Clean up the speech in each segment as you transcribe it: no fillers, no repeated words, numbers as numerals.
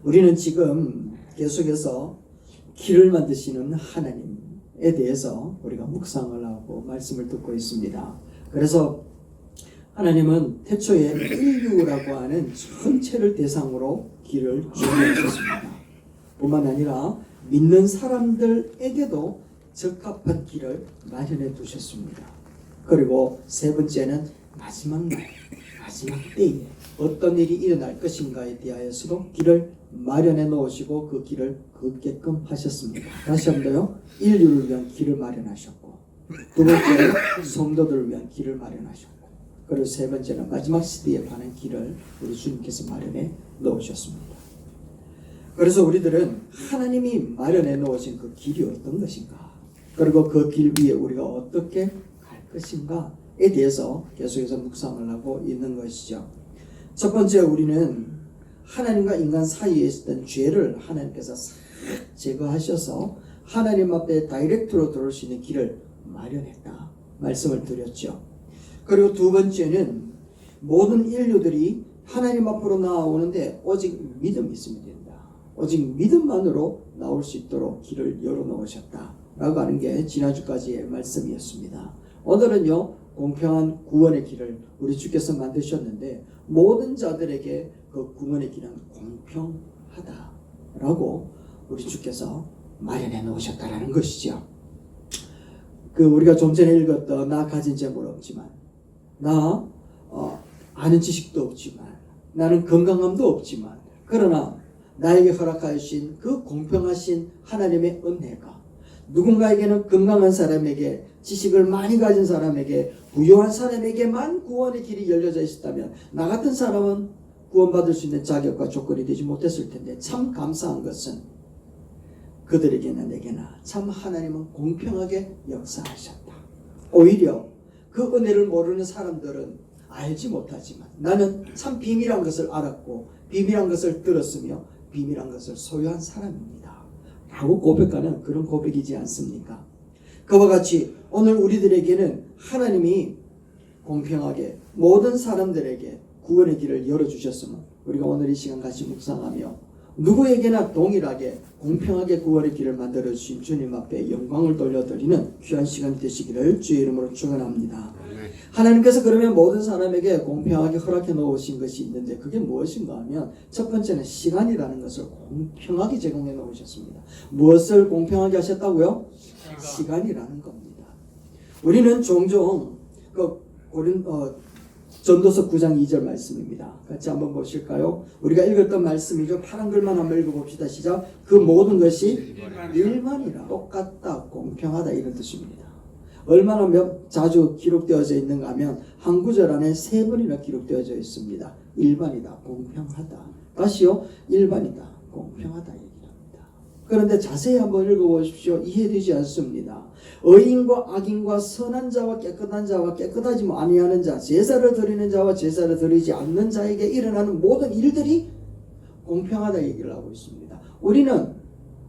우리는 지금 계속해서 길을 만드시는 하나님에 대해서 우리가 묵상을 하고 말씀을 듣고 있습니다. 그래서 하나님은 태초에 인류라고 하는 전체를 대상으로 길을 준비하셨습니다. 뿐만 아니라 믿는 사람들에게도 적합한 길을 마련해 두셨습니다. 그리고 세 번째는 마지막 날, 마지막 때에 어떤 일이 일어날 것인가에 대하여서도 길을 마련해 놓으시고 그 길을 걷게끔 하셨습니다. 다시 한번요. 인류를 위한 길을 마련하셨고, 두 번째는 성도들을 위한 길을 마련하셨고, 그리고 세 번째는 마지막 시대에 관한 길을 우리 주님께서 마련해 놓으셨습니다. 그래서 우리들은 하나님이 마련해 놓으신 그 길이 어떤 것인가, 그리고 그 길 위에 우리가 어떻게 갈 것인가에 대해서 계속해서 묵상을 하고 있는 것이죠. 첫 번째, 우리는 하나님과 인간 사이에 있었던 죄를 하나님께서 싹 제거하셔서 하나님 앞에 다이렉트로 들어올 수 있는 길을 마련했다 말씀을 드렸죠. 그리고 두 번째는 모든 인류들이 하나님 앞으로 나아오는데 오직 믿음이 있으면 된다. 오직 믿음만으로 나올 수 있도록 길을 열어놓으셨다 라고 하는 게 지난주까지의 말씀이었습니다. 오늘은요, 공평한 구원의 길을 우리 주께서 만드셨는데 모든 자들에게 그 구원의 길은 공평하다라고 우리 주께서 마련해 놓으셨다라는 것이죠. 우리가 좀 전에 읽었던 나 가진 재물 없지만, 나 아는 지식도 없지만, 나는 건강함도 없지만, 그러나 나에게 허락하신 그 공평하신 하나님의 은혜가 누군가에게는 건강한 사람에게, 지식을 많이 가진 사람에게, 부유한 사람에게만 구원의 길이 열려져 있었다면 나 같은 사람은 구원받을 수 있는 자격과 조건이 되지 못했을 텐데, 참 감사한 것은 그들에게나 내게나 참 하나님은 공평하게 역사하셨다. 오히려 그 은혜를 모르는 사람들은 알지 못하지만 나는 참 비밀한 것을 알았고 비밀한 것을 들었으며 비밀한 것을 소유한 사람입니다 라고 고백하는 그런 고백이지 않습니까? 그와 같이 오늘 우리들에게는 하나님이 공평하게 모든 사람들에게 구원의 길을 열어주셨으면 우리가 오늘 이 시간 같이 묵상하며 누구에게나 동일하게 공평하게 구원의 길을 만들어주신 주님 앞에 영광을 돌려드리는 귀한 시간이 되시기를 주의 이름으로 축원합니다. 하나님께서 그러면 모든 사람에게 공평하게 허락해 놓으신 것이 있는데 그게 무엇인가 하면 첫 번째는 시간이라는 것을 공평하게 제공해 놓으셨습니다. 무엇을 공평하게 하셨다고요? 시간이라는 겁니다. 우리는 종종 전도서 9장 2절 말씀입니다. 같이 한번 보실까요? 우리가 읽었던 말씀이죠. 파란 글만 한번 읽어봅시다. 시작. 그 모든 것이 일만이라, 똑같다, 공평하다 이런 뜻입니다. 얼마나 자주 기록되어져 있는가 하면 한 구절 안에 3번이나 기록되어져 있습니다. 일반이다, 공평하다. 다시요. 일반이다, 공평하다 얘기합니다. 그런데 자세히 한번 읽어보십시오. 이해되지 않습니다. 의인과 악인과 선한 자와 깨끗한 자와 깨끗하지 아니하는 자, 제사를 드리는 자와 제사를 드리지 않는 자에게 일어나는 모든 일들이 공평하다 얘기를 하고 있습니다.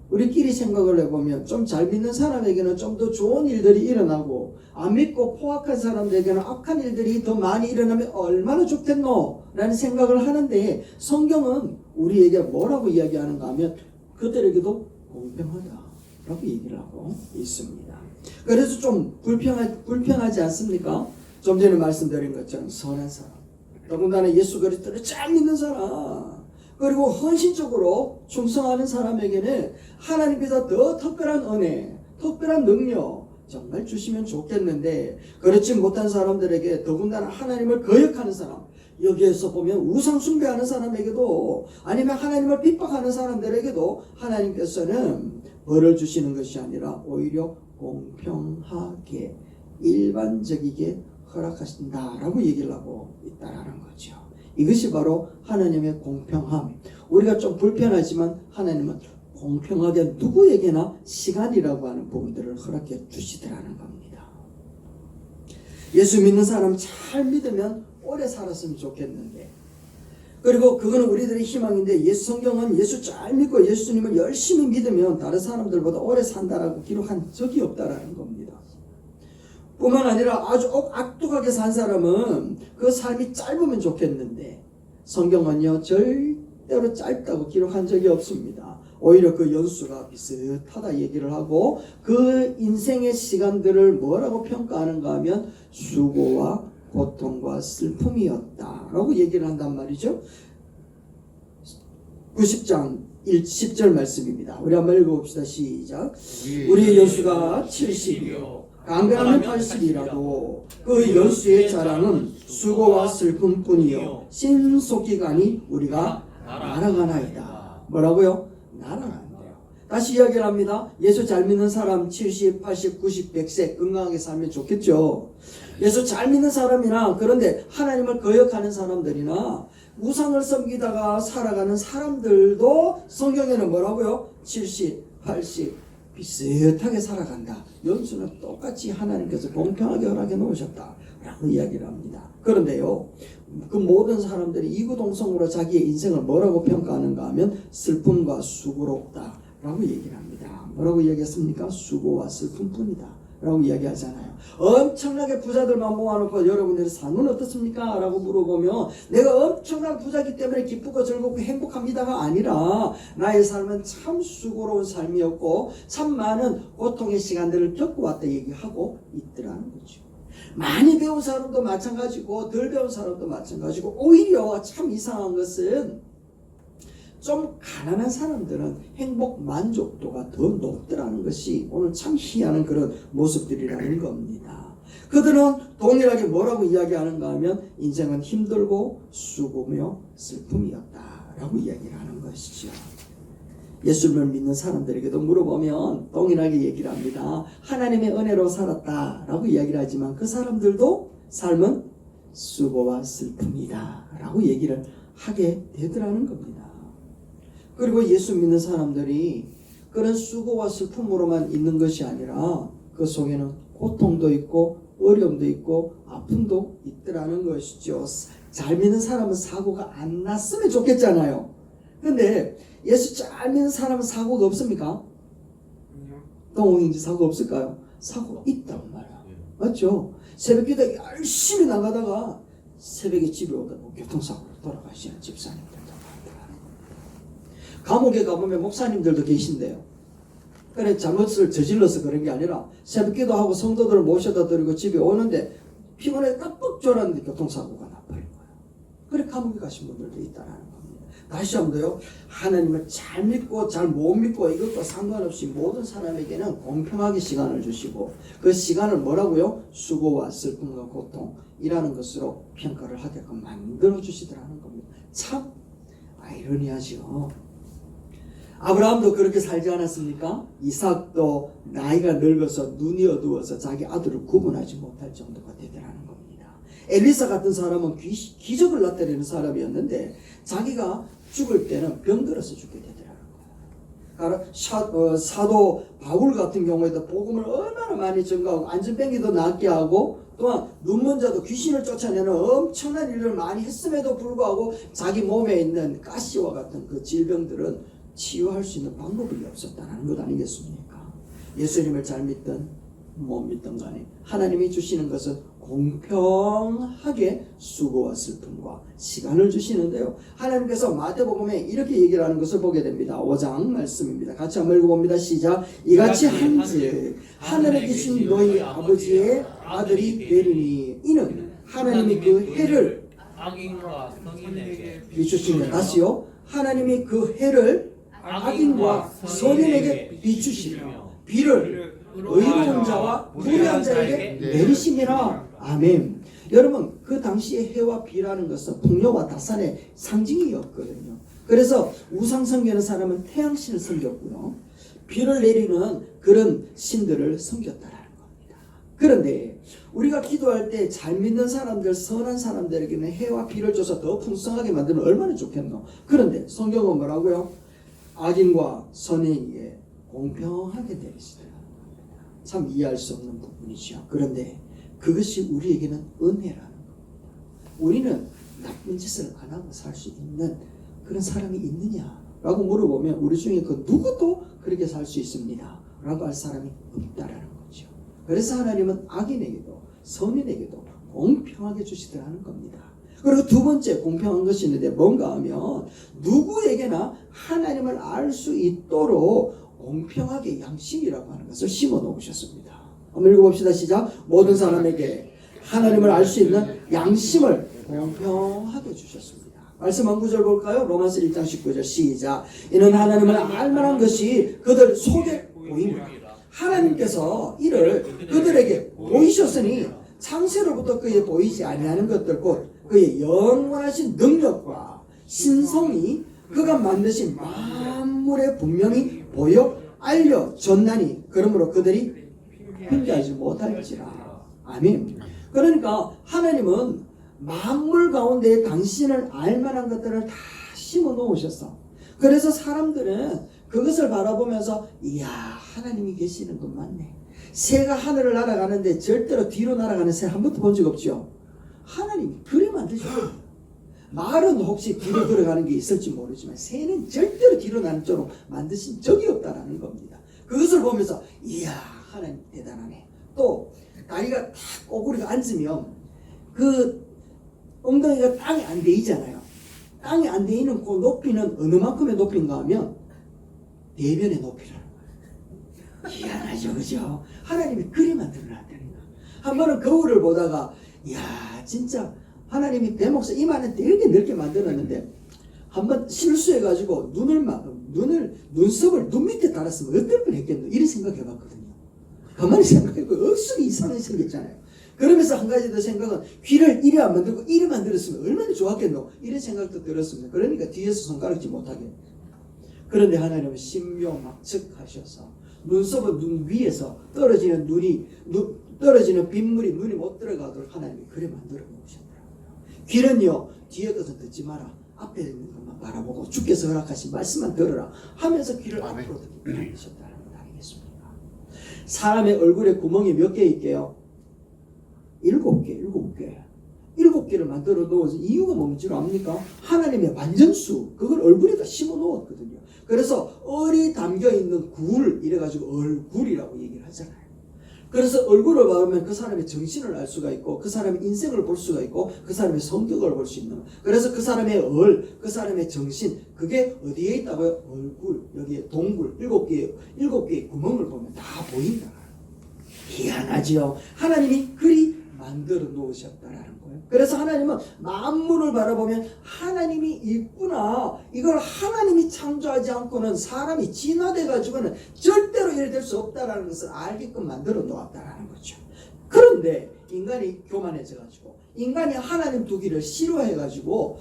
우리끼리 생각을 해보면 좀 잘 믿는 사람에게는 좀 더 좋은 일들이 일어나고 안 믿고 포악한 사람들에게는 악한 일들이 더 많이 일어나면 얼마나 좋겠노? 라는 생각을 하는데 성경은 우리에게 뭐라고 이야기하는가 하면 그들에게도 공평하다라고 얘기를 하고 있습니다. 그래서 좀 불편하지 않습니까? 좀 전에 말씀드린 것처럼 선한 사람, 더군다나 예수 그리스도를 잘 믿는 사람, 그리고 헌신적으로 충성하는 사람에게는 하나님께서 더 특별한 은혜, 특별한 능력 정말 주시면 좋겠는데 그렇지 못한 사람들에게 더군다나 하나님을 거역하는 사람, 여기에서 보면 우상 숭배하는 사람에게도 아니면 하나님을 핍박하는 사람들에게도 하나님께서는 벌을 주시는 것이 아니라 오히려 공평하게 일반적이게 허락하신다라고 얘기를 하고 있다라는 거죠. 이것이 바로 하나님의 공평함. 우리가 좀 불편하지만 하나님은 공평하게 누구에게나 시간이라고 하는 부분들을 허락해 주시더라는 겁니다. 예수 믿는 사람 잘 믿으면 오래 살았으면 좋겠는데, 그리고 그거는 우리들의 희망인데 성경은 예수 잘 믿고 예수님을 열심히 믿으면 다른 사람들보다 오래 산다라고 기록한 적이 없다라는 겁니다. 뿐만 아니라 아주 악독하게 산 사람은 그 삶이 짧으면 좋겠는데 성경은요 절대 때로 짧다고 기록한 적이 없습니다. 오히려 그 연수가 비슷하다 얘기를 하고 그 인생의 시간들을 뭐라고 평가하는가 하면 수고와 고통과 슬픔이었다라고 얘기를 한단 말이죠. 90장 10절 말씀입니다. 우리 한번 읽어봅시다. 시작. 우리의 연수가 70이요 강변하면 80이라도 그 연수의 자랑은 수고와 슬픔뿐이요 신속기간이 우리가 날아가나이다. 뭐라고요? 날아간대요. 다시 이야기를 합니다. 예수 잘 믿는 사람 70, 80, 90, 100세 건강하게 살면 좋겠죠. 예수 잘 믿는 사람이나 그런데 하나님을 거역하는 사람들이나 우상을 섬기다가 살아가는 사람들도 성경에는 뭐라고요? 70, 80 비슷하게 살아간다. 연수는 똑같이 하나님께서 공평하게 허락해 놓으셨다 라고 이야기를 합니다. 그런데요, 그 모든 사람들이 이구동성으로 자기의 인생을 뭐라고 평가하는가 하면 슬픔과 수고롭다 라고 얘기를 합니다. 뭐라고 이야기했습니까? 수고와 슬픔뿐이다 라고 이야기하잖아요. 엄청나게 부자들만 모아놓고 여러분들의 삶은 어떻습니까? 라고 물어보면 내가 엄청난 부자기 때문에 기쁘고 즐겁고 행복합니다가 아니라 나의 삶은 참 수고로운 삶이었고 참 많은 고통의 시간들을 겪어왔다 얘기하고 있더라는 거죠. 많이 배운 사람도 마찬가지고 덜 배운 사람도 마찬가지고 오히려 참 이상한 것은 좀 가난한 사람들은 행복 만족도가 더 높더라는 것이 오늘 참 희한한 그런 모습들이라는 겁니다. 그들은 동일하게 뭐라고 이야기하는가 하면 인생은 힘들고 수고며 슬픔이었다라고 이야기를 하는 것이죠. 예수님을 믿는 사람들에게도 물어보면 동일하게 얘기를 합니다. 하나님의 은혜로 살았다라고 이야기를 하지만 그 사람들도 삶은 수고와 슬픔이다라고 얘기를 하게 되더라는 겁니다. 그리고 예수 믿는 사람들이 그런 수고와 슬픔으로만 있는 것이 아니라 그 속에는 고통도 있고 어려움도 있고 아픔도 있더라는 것이죠. 잘 믿는 사람은 사고가 안 났으면 좋겠잖아요. 근데 예수 잘 믿는 사람은 사고가 없습니까? 동호인지 사고 없을까요? 사고 있단 말이야. 맞죠? 새벽기도 열심히 나가다가 새벽에 집에 오다가 교통사고로 돌아가시는 집사님들. 감옥에 가보면 목사님들도 계신데요. 그래 잘못을 저질러서 그런 게 아니라 새벽기도 하고 성도들을 모셔다 드리고 집에 오는데 피곤해 딱 졸았는데 교통사고가 나버린 거예요. 그래 감옥에 가신 분들도 있다는 겁니다. 다시 한번요. 하나님을 잘 믿고 잘 못 믿고 이것과 상관없이 모든 사람에게는 공평하게 시간을 주시고 그 시간을 뭐라고요? 수고와 슬픔과 고통이라는 것으로 평가를 하게끔 만들어 주시더라는 겁니다. 참 아이러니하죠. 아브라함도 그렇게 살지 않았습니까? 이삭도 나이가 늙어서 눈이 어두워서 자기 아들을 구분하지 못할 정도가 되더라는 겁니다. 엘리사 같은 사람은 기적을 나타내는 사람이었는데 자기가 죽을 때는 병들어서 죽게 되더라는 거예요. 사도 바울 같은 경우에도 복음을 얼마나 많이 전가하고 안전병기도 낫게 하고 또한 눈먼 자도 귀신을 쫓아내는 엄청난 일을 많이 했음에도 불구하고 자기 몸에 있는 가시와 같은 그 질병들은 치유할 수 있는 방법이 없었다는 것 아니겠습니까? 예수님을 잘 믿든 못 믿든 간에 하나님이 주시는 것은 공평하게 수고와 슬픔과 시간을 주시는데요. 하나님께서 마태복음에 이렇게 얘기를 하는 것을 보게 됩니다. 5장 말씀입니다. 같이 한번 읽어봅니다. 시작. 이같이 한즉 하늘에 계신 너희 아버지의 아들이 되리니 이는 하나님이 그 해를 악인과 성인에게 비추시며 다시요. 하나님이 그 해를 악인과 선인에게 비추시며 비를 의로운 자와 불의한 자에게 내리심이라. 아멘. 여러분 그 당시에 해와 비라는 것은 풍요와 다산의 상징이었거든요. 그래서 우상 섬기는 사람은 태양신을 섬겼고요. 비를 내리는 그런 신들을 섬겼다라는 겁니다. 그런데 우리가 기도할 때 잘 믿는 사람들, 선한 사람들에게는 해와 비를 줘서 더 풍성하게 만들면 얼마나 좋겠노. 그런데 성경은 뭐라고요? 악인과 선인에게 공평하게 내리시더라는 겁니다. 참 이해할 수 없는 부분이죠. 그런데 그것이 우리에게는 은혜라는 겁니다. 우리는 나쁜 짓을 안 하고 살 수 있는 그런 사람이 있느냐라고 물어보면 우리 중에 그 누구도 그렇게 살 수 있습니다 라고 할 사람이 없다라는 거죠. 그래서 하나님은 악인에게도 선인에게도 공평하게 주시더라는 겁니다. 그리고 두 번째 공평한 것이 있는데 뭔가 하면 누구에게나 하나님을 알 수 있도록 공평하게 양심이라고 하는 것을 심어 놓으셨습니다. 한번 읽어봅시다. 시작. 모든 사람에게 하나님을 알 수 있는 양심을 공평하게 주셨습니다. 말씀 한 구절 볼까요? 로마서 1장 19절 시작. 이는 하나님을 알만한 것이 그들 속에 보입니다. 하나님께서 이를 그들에게 보이셨으니 창세로부터 그에 보이지 아니하는 것들 곧 그의 영원하신 능력과 신성이 그가 만드신 만물에 분명히 보여 알려졌나니 그러므로 그들이 핑계하지 못할지라. 아멘. 그러니까 하나님은 만물 가운데 당신을 알만한 것들을 다 심어 놓으셨어. 그래서 사람들은 그것을 바라보면서 이야 하나님이 계시는 것 맞네. 새가 하늘을 날아가는데 절대로 뒤로 날아가는 새 한 번도 본 적 없죠. 하나님이 그래 만드셨어요. 말은 혹시 뒤로 들어가는 게 있을지 모르지만 새는 절대로 뒤로 나는 쪽으로 만드신 적이 없다라는 겁니다. 그것을 보면서 이야 하나님 대단하네. 또 다리가 딱 꼬부리가 앉으면 그 엉덩이가 땅에 안 대이잖아요. 땅에 안 대이는 그 높이는 어느 만큼의 높이인가 하면 대변의 높이라는 거예요. 희한하죠, 그죠? 하나님이 그리 만들어놨다니까. 한 번은 거울을 보다가 이야 진짜 하나님이 내 목소리 이만한 되게 넓게 만들었는데 한번 실수해가지고 눈썹을 눈 밑에 달았으면 어떨 뻔했겠노 이런 생각해봤거든요. 가만히 생각해보면 억수로 이상하게 생겼잖아요. 그러면서 한 가지 더 생각은 귀를 이리 안 만들고 이리 만들었으면 얼마나 좋았겠노 이런 생각도 들었습니다. 그러니까 뒤에서 손가락질 못하게. 그런데 하나님은 신묘막측하셔서 눈썹은 눈 위에서 떨어지는 빗물이 눈이 못 들어가도록 하나님이 그래 만들어 놓으셨더라고요. 귀는요 뒤에 것은 듣지 마라. 앞에 있는 것만 바라보고 주께서 허락하신 말씀만 들어라 하면서 귀를 앞으로 듣게 만드셨다는 것 아니겠습니까? 사람의 얼굴에 구멍이 몇 개 있게요? 7개. 7개를 만들어 놓은 이유가 뭔지 압니까? 하나님의 완전수 그걸 얼굴에다 심어 놓았거든요. 그래서 얼이 담겨 있는 굴 이래가지고 얼굴이라고 얘기를 하잖아요. 그래서 얼굴을 보면 그 사람의 정신을 알 수가 있고 그 사람의 인생을 볼 수가 있고 그 사람의 성격을 볼 수 있는. 그래서 그 사람의 그 사람의 정신 그게 어디에 있다고요? 얼굴 여기에 동굴 7개의 구멍을 보면 다 보인다. 희한하지요. 하나님이 그리 만들어 놓으셨다라는 거예요. 그래서 하나님은 만물을 바라보면 하나님이 있구나. 이걸 하나님이 창조하지 않고는 사람이 진화돼 가지고는 절대로 이래 될 수 없다라는 것을 알게끔 만들어 놓았다라는 거죠. 그런데 인간이 교만해져 가지고 인간이 하나님 두기를 싫어해 가지고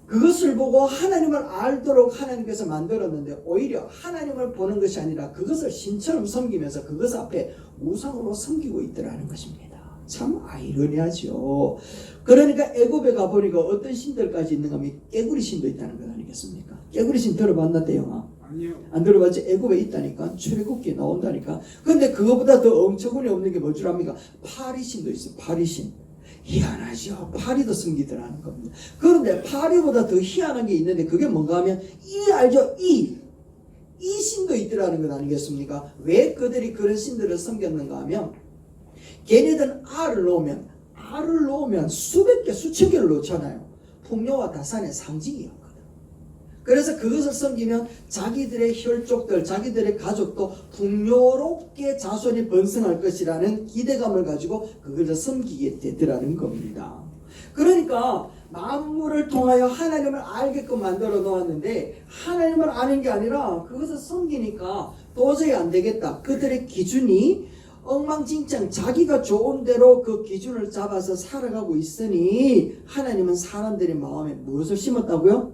그것을 보고 하나님을 알도록 하나님께서 만들었는데 오히려 하나님을 보는 것이 아니라 그것을 신처럼 섬기면서 그것 앞에 우상으로 섬기고 있더라는 것입니다. 참 아이러니하죠. 그러니까 애굽에 가보니까 어떤 신들까지 있는가 하면 깨구리 신도 있다는 것 아니겠습니까? 깨구리 신 들어봤나 대영아? 아니요. 안 들어봤지? 애굽에 있다니까. 출애굽기에 나온다니까. 근데 그거보다 더 엄청나게 없는 게 뭘 줄 압니까? 파리신도 있어요. 파리신. 희한하죠. 파리도 섬기더라는 겁니다. 그런데 파리보다 더 희한한 게 있는데 그게 뭔가 하면 이 알죠? 이 신도 있더라는 것 아니겠습니까? 왜 그들이 그런 신들을 섬겼는가 하면 걔네들은 알을 놓으면 수백 개 수천 개를 놓잖아요. 풍요와 다산의 상징이었거든. 그래서 그것을 섬기면 자기들의 혈족들 자기들의 가족도 풍요롭게 자손이 번성할 것이라는 기대감을 가지고 그것을 섬기게 되더라는 겁니다. 그러니까 만물을 통하여 하나님을 알게끔 만들어 놓았는데 하나님을 아는 게 아니라 그것을 섬기니까 도저히 안 되겠다. 그들의 기준이 엉망진창 자기가 좋은 대로 그 기준을 잡아서 살아가고 있으니 하나님은 사람들의 마음에 무엇을 심었다고요?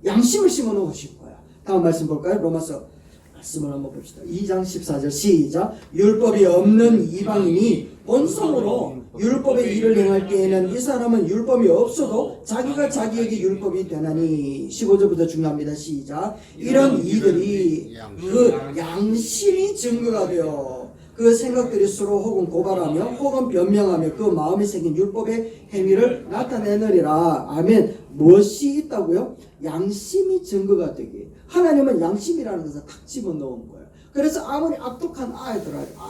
양심을 심어 놓으신 거야. 다음 말씀 볼까요? 로마서 말씀을 한번 봅시다. 2장 14절 시작. 율법이 없는 이방인이 본성으로 율법의 일을 행할 때에는 이 사람은 율법이 없어도 자기가 자기에게 율법이 되나니. 15절부터 중요합니다. 시작. 이런 이들이 그 양심이 증거가 되어 그 생각들이 서로 혹은 고발하며 혹은 변명하며 그 마음에 새긴 율법의 행위를 나타내느리라. 아멘. 무엇이 있다고요? 양심이 증거가 되기. 하나님은 양심이라는 것을 탁 집어넣은 거예요. 그래서 아무리 악독한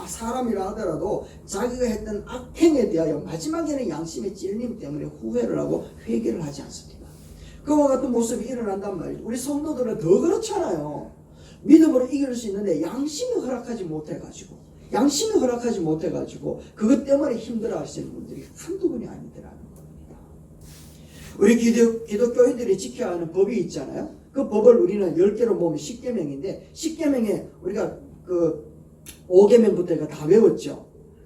사람이라 하더라도 자기가 했던 악행에 대하여 마지막에는 양심의 찔림 때문에 후회를 하고 회개를 하지 않습니다. 그와 같은 모습이 일어난단 말이죠. 우리 성도들은 더 그렇잖아요. 믿음으로 이길 수 있는데 양심이 허락하지 못해가지고 그것 때문에 힘들어 하시는 분들이 한두 분이 아니더라는 겁니다. 우리 기독교인들이 지켜야 하는 법이 있잖아요. 그 법을 우리는 10개로 모으면 10계명인데 10계명에 우리가 그 5계명부터 다 외웠죠.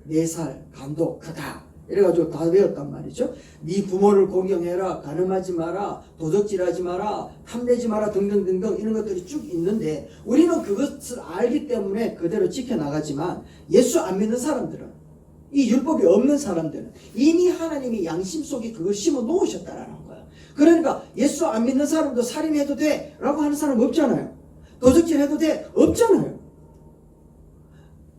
4살, 간도, 크다 이래가지고 다 외웠단 말이죠. 네 부모를 공경해라, 간음하지 마라, 도적질하지 마라, 탐내지 마라 등등등등 이런 것들이 쭉 있는데 우리는 그것을 알기 때문에 그대로 지켜나가지만 예수 안 믿는 사람들은, 이 율법이 없는 사람들은 이미 하나님이 양심 속에 그걸 심어 놓으셨다라는 거예요. 그러니까 예수 안 믿는 사람도 살인해도 돼 라고 하는 사람 없잖아요. 도적질해도 돼 없잖아요.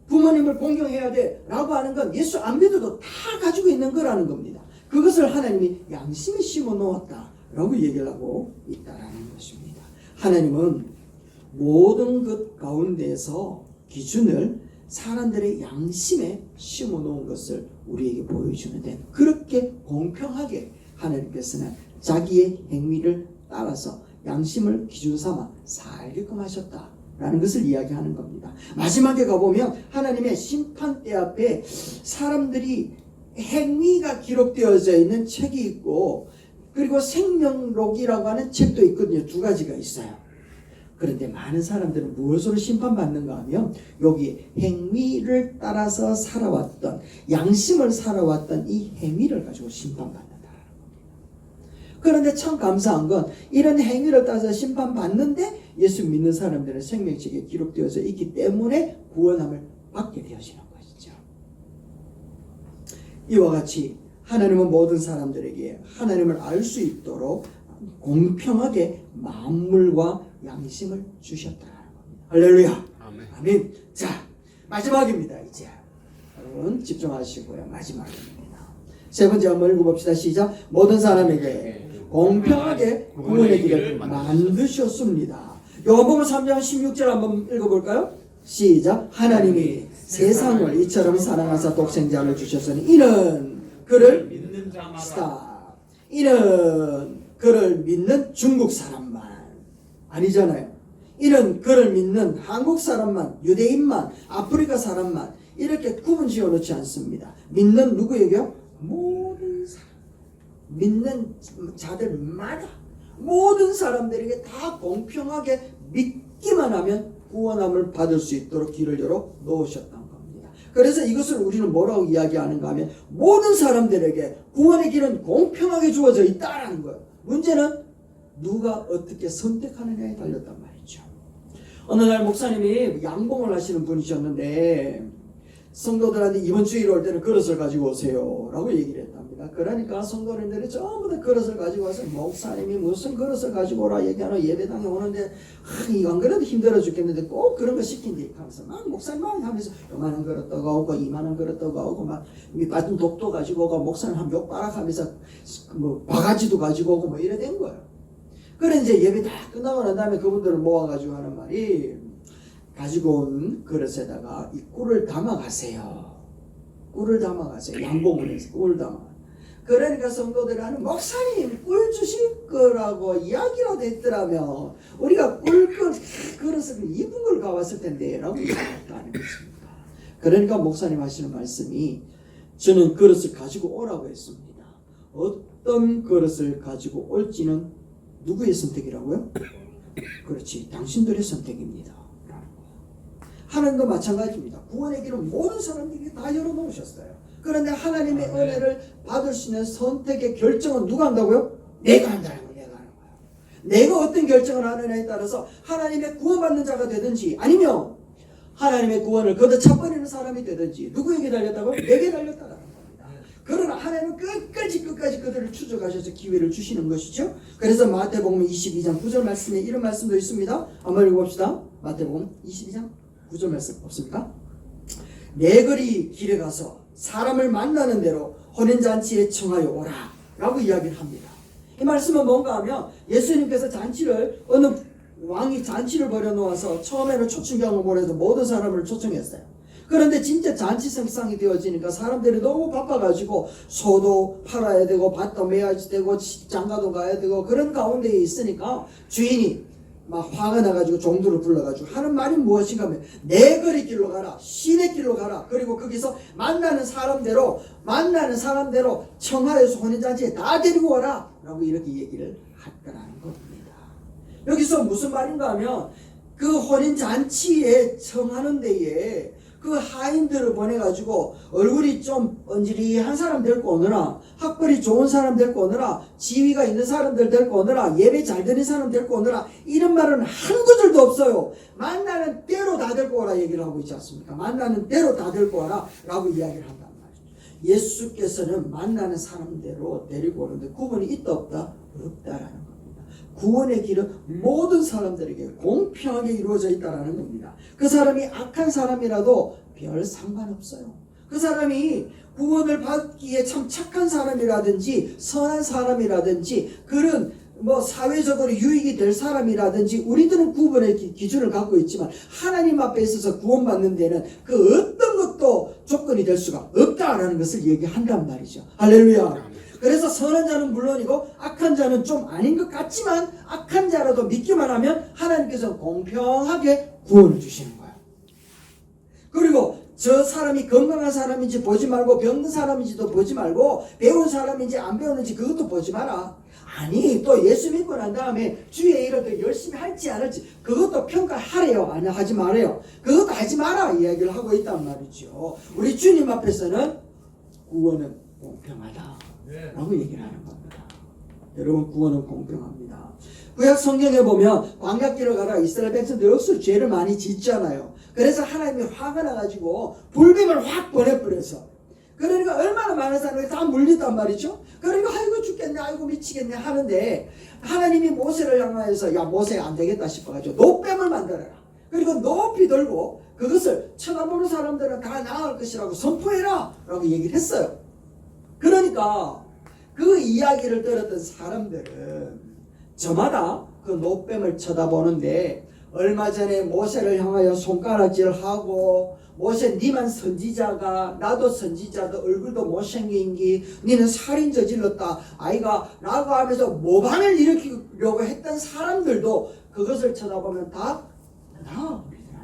부모님을 공경해야 돼 라고 하는 건 예수 안 믿어도 다 가지고 있는 거라는 겁니다. 그것을 하나님이 양심에 심어 놓았다 라고 얘기를 하고 있다라는 것입니다. 하나님은 모든 것 가운데서 기준을 사람들의 양심에 심어 놓은 것을 우리에게 보여주는데, 그렇게 공평하게 하나님께서는 자기의 행위를 따라서 양심을 기준 삼아 살게끔 하셨다라는 것을 이야기하는 겁니다. 마지막에 가보면 하나님의 심판대 앞에 사람들이 행위가 기록되어져 있는 책이 있고, 그리고 생명록이라고 하는 책도 있거든요. 2가지가 있어요. 그런데 많은 사람들은 무엇으로 심판받는가 하면 여기 행위를 따라서 살아왔던, 양심을 살아왔던 이 행위를 가지고 심판받는다는 겁니다. 그런데 참 감사한 건 이런 행위를 따라서 심판받는데 예수 믿는 사람들은 생명책에 기록되어져 있기 때문에 구원함을 받게 되어지는 것이죠. 이와 같이 하나님은 모든 사람들에게 하나님을 알 수 있도록 공평하게 만물과 양심을 주셨다는 겁니다. 할렐루야. 아멘. 자, 마지막입니다. 이제 여러분 집중하시고요. 마지막입니다. 세 번째 한번 읽어봅시다. 시작. 모든 사람에게 공평하게 구원의 길을 만드셨습니다. 요한복음 3장 16절 한번 읽어볼까요? 시작. 하나님이 세상을 이처럼 사랑하사 독생자를 주셨으니 이는 그를 믿는 자마다 스탑. 이는 그를 믿는 중국 사람만 아니잖아요. 이는 그를 믿는 한국 사람만, 유대인만, 아프리카 사람만 이렇게 구분 지어 놓지 않습니다. 믿는 누구에게요? 모든 사람. 믿는 자들마다 모든 사람들에게 다 공평하게 믿기만 하면 구원함을 받을 수 있도록 길을 열어 놓으셨던 겁니다. 그래서 이것을 우리는 뭐라고 이야기하는가 하면 모든 사람들에게 구원의 길은 공평하게 주어져 있다라는 거예요. 문제는 누가 어떻게 선택하느냐에 달렸단 말이죠. 어느 날 목사님이 양봉을 하시는 분이셨는데 성도들한테 이번 주일에 올 때는 그릇을 가지고 오세요 라고 얘기를 했답니다. 그러니까 성도님들이 전부 다 그릇을 가지고 와서 목사님이 무슨 그릇을 가지고 오라 얘기하나 예배당에 오는데 안 그래도 힘들어 죽겠는데 꼭 그런 거 시킨대 하면서 막 목사님 하면서 요만한 그릇도 가오고 이만한 그릇도 가오고 막 밑받은 독도 가지고 오고 목사님 한 욕바락 하면서 뭐 바가지도 가지고 오고 뭐 이래 된 거예요. 그래 이제 예배 다 끝나고 난 다음에 그분들을 모아가지고 하는 말이 가지고 온 그릇에다가 이 꿀을 담아가세요. 꿀을 담아가세요. 양봉을 해서 꿀을 담아. 그러니까 성도들이 하는 목사님 꿀 주실 거라고 이야기라도 했더라면 우리가 꿀 그릇을 입은 걸 가왔을 텐데 라고 이야기했다는 것입니다. 그러니까 목사님 하시는 말씀이 저는 그릇을 가지고 오라고 했습니다. 어떤 그릇을 가지고 올지는 누구의 선택이라고요? 그렇지, 당신들의 선택입니다. 하나님도 마찬가지입니다. 구원의 길은 모든 사람들이 다 열어놓으셨어요. 그런데 하나님의 은혜를 받을 수 있는 선택의 결정은 누가 한다고요? 내가 한다는 거예요. 내가 하는 거예요. 내가 어떤 결정을 하느냐에 따라서 하나님의 구원받는 자가 되든지 아니면 하나님의 구원을 걷어차버리는 사람이 되든지 누구에게 달렸다고요? 내게 달렸다라는 겁니다. 그러나 하나님은 끝까지 그들을 추적하셔서 기회를 주시는 것이죠. 그래서 마태복음 22장 9절 말씀에 이런 말씀도 있습니다. 한번 읽어봅시다. 마태복음 22장 9절 말씀 없습니까? 내 거리 길에 가서 사람을 만나는 대로 혼인잔치에 청하여 오라 라고 이야기를 합니다. 이 말씀은 뭔가 하면 예수님께서 잔치를 어느 왕이 잔치를 벌여놓아서 처음에는 초청장을 보내서 모든 사람을 초청했어요. 그런데 진짜 잔치 생상이 되어지니까 사람들이 너무 바빠가지고 소도 팔아야 되고 밭도 매야 되고 장가도 가야 되고 그런 가운데 있으니까 주인이 막 화가 나가지고 종들을 불러가지고 하는 말이 무엇인가 하면 내 거리 길로 가라, 신의 길로 가라, 그리고 거기서 만나는 사람대로 청하여서 혼인잔치에 다 데리고 와라 라고 이렇게 얘기를 했더라는 겁니다. 여기서 무슨 말인가 하면 그 혼인잔치에 청하는 데에 그 하인들을 보내가지고 얼굴이 좀 언지리한 사람 데리고 오느라, 학벌이 좋은 사람 데리고 오느라, 지위가 있는 사람들 데리고 오느라, 예배 잘 드는 사람 데리고 오느라, 이런 말은 한 구절도 없어요. 만나는 대로 다 데리고 오라 얘기를 하고 있지 않습니까? 만나는 대로 다 데리고 오라 라고 이야기를 한단 말이죠. 예수께서는 만나는 사람대로 데리고 오는데 구분이 있다 없다? 없다라는 겁니다. 구원의 길은 모든 사람들에게 공평하게 이루어져 있다는 겁니다. 그 사람이 악한 사람이라도 별 상관없어요. 그 사람이 구원을 받기에 참 착한 사람이라든지 선한 사람이라든지 그런 사회적으로 유익이 될 사람이라든지 우리들은 구분의 기준을 갖고 있지만 하나님 앞에 있어서 구원받는 데는 그 어떤 것도 조건이 될 수가 없다라는 것을 얘기한단 말이죠. 할렐루야. 그래서 선한 자는 물론이고 악한 자는 좀 아닌 것 같지만 악한 자라도 믿기만 하면 하나님께서 공평하게 구원을 주시는 거예요. 그리고 저 사람이 건강한 사람인지 보지 말고 병든 사람인지도 보지 말고 배운 사람인지 안 배우는지 그것도 보지 마라. 아니 또 예수 믿고 난 다음에 주의 일을 더 열심히 할지 안 할지 그것도 평가하래요. 아니 하지 말아요. 그것도 하지 마라 이야기를 하고 있단 말이죠. 우리 주님 앞에서는 구원은 공평하다 라고 얘기를 하는 겁니다. 여러분 구원은 공평합니다. 구약 성경에 보면 광야길을 가다 이스라엘 백성들이 억수로 죄를 많이 짓잖아요. 그래서 하나님이 화가 나가지고 불뱀을 확 보내버려서 그러니까 얼마나 많은 사람이 다 물렸단 말이죠. 그러니까 아이고 죽겠네 아이고 미치겠네 하는데 하나님이 모세를 향하여서 야 모세 안 되겠다 싶어가지고 노뱀을 만들어라. 그리고 높이 들고 그것을 쳐다보는 사람들은 다 나을 것이라고 선포해라 라고 얘기를 했어요. 그러니까 그 이야기를 들었던 사람들은 저마다 그 노뱀을 쳐다보는데 얼마 전에 모세를 향하여 손가락질을 하고 모세 니만 선지자가 나도 선지자도 얼굴도 못생긴기 니는 살인 저질렀다 아이가 라고 하면서 모반을 일으키려고 했던 사람들도 그것을 쳐다보면 다 나아버리더라.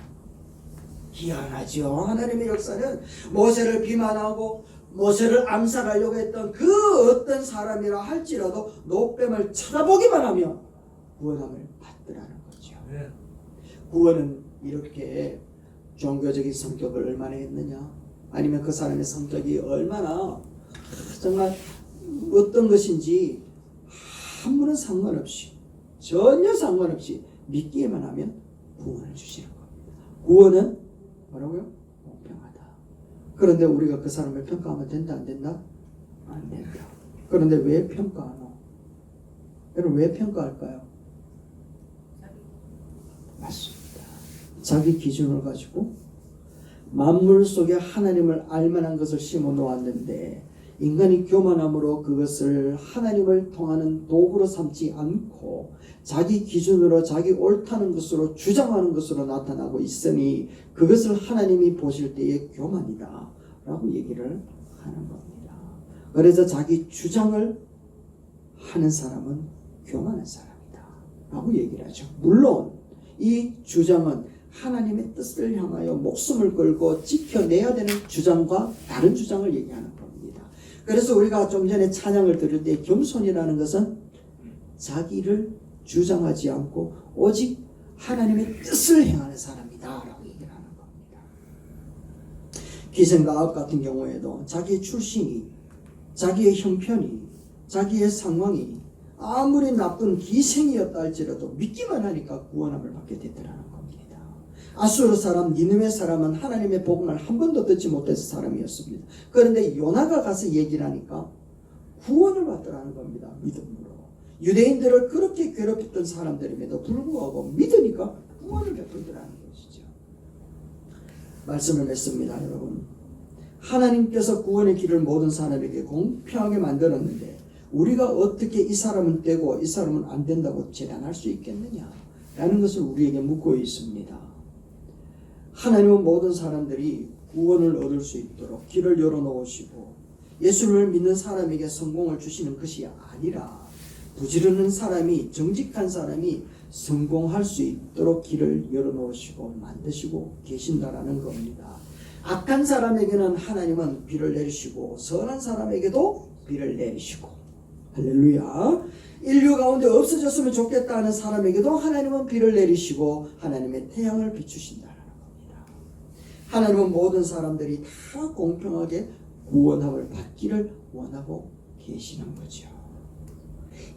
희한하죠. 하나님의 역사는 모세를 비만하고 모세를 암살하려고 했던 그 어떤 사람이라 할지라도 노뱀을 쳐다보기만 하면 구원함을 받더라는 거죠. 구원은 이렇게 종교적인 성격을 얼마나 했느냐 아니면 그 사람의 성격이 얼마나 정말 어떤 것인지 아무런 상관없이 전혀 상관없이 믿기만 하면 구원을 주시는 겁니다. 구원은 뭐라고요? 공평하다. 그런데 우리가 그 사람을 평가하면 된다 안 된다? 안 된다. 그런데 왜 평가하노? 여러분 왜 평가할까요? 맞습니다. 자기 기준을 가지고 만물 속에 하나님을 알만한 것을 심어 놓았는데 인간이 교만함으로 그것을 하나님을 통하는 도구로 삼지 않고 자기 기준으로 자기 옳다는 것으로 주장하는 것으로 나타나고 있으니 그것을 하나님이 보실 때에 교만이다 라고 얘기를 하는 겁니다. 그래서 자기 주장을 하는 사람은 교만한 사람이다 라고 얘기를 하죠. 물론 이 주장은 하나님의 뜻을 향하여 목숨을 걸고 지켜내야 되는 주장과 다른 주장을 얘기하는 겁니다. 그래서 우리가 좀 전에 찬양을 들을 때 겸손이라는 것은 자기를 주장하지 않고 오직 하나님의 뜻을 행하는 사람이다 라고 얘기를 하는 겁니다. 기생과 아합 같은 경우에도 자기의 출신이 자기의 형편이 자기의 상황이 아무리 나쁜 기생이었다 할지라도 믿기만 하니까 구원함을 받게 되더라는 겁니다. 아수르 사람, 니느웨 사람은 하나님의 복음을 한 번도 듣지 못해서 사람이었습니다. 그런데 요나가 가서 얘기를 하니까 구원을 받더라는 겁니다. 믿음으로. 유대인들을 그렇게 괴롭혔던 사람들임에도 불구하고 믿으니까 구원을 베풀더라는 것이죠. 말씀을 맺습니다, 여러분. 하나님께서 구원의 길을 모든 사람에게 공평하게 만들었는데 우리가 어떻게 이 사람은 되고 이 사람은 안 된다고 제한할 수 있겠느냐? 라는 것을 우리에게 묻고 있습니다. 하나님은 모든 사람들이 구원을 얻을 수 있도록 길을 열어놓으시고 예수를 믿는 사람에게 성공을 주시는 것이 아니라 부지런한 사람이, 정직한 사람이 성공할 수 있도록 길을 열어놓으시고 만드시고 계신다라는 겁니다. 악한 사람에게는 하나님은 비를 내리시고 선한 사람에게도 비를 내리시고, 할렐루야. 인류 가운데 없어졌으면 좋겠다는 사람에게도 하나님은 비를 내리시고 하나님의 태양을 비추신다는 겁니다. 하나님은 모든 사람들이 다 공평하게 구원함을 받기를 원하고 계시는 거죠.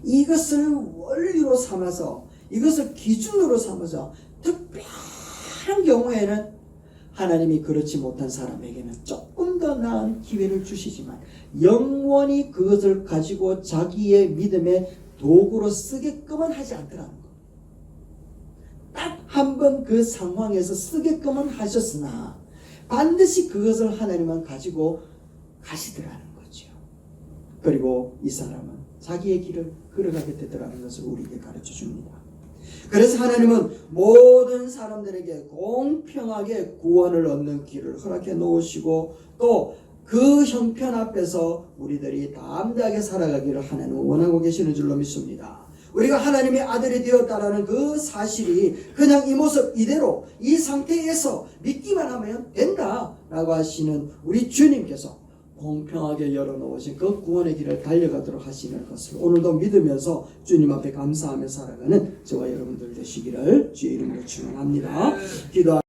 이것을 원리로 삼아서, 이것을 기준으로 삼아서 특별한 경우에는 하나님이 그렇지 못한 사람에게는 조금 더 나은 기회를 주시지만 영원히 그것을 가지고 자기의 믿음의 도구로 쓰게끔은 하지 않더라는 것. 딱 한 번 그 상황에서 쓰게끔은 하셨으나 반드시 그것을 하나님은 가지고 가시더라는 거죠. 그리고 이 사람은 자기의 길을 걸어가게 되더라는 것을 우리에게 가르쳐 줍니다. 그래서 하나님은 모든 사람들에게 공평하게 구원을 얻는 길을 허락해 놓으시고 또 그 형편 앞에서 우리들이 담대하게 살아가기를 하나님은 원하고 계시는 줄로 믿습니다. 우리가 하나님의 아들이 되었다라는 그 사실이 그냥 이 모습 이대로 이 상태에서 믿기만 하면 된다라고 하시는 우리 주님께서 공평하게 열어놓으신 그 구원의 길을 달려가도록 하시는 것을 오늘도 믿으면서 주님 앞에 감사하며 살아가는 저와 여러분들 되시기를 주의 이름으로 축원합니다. 기도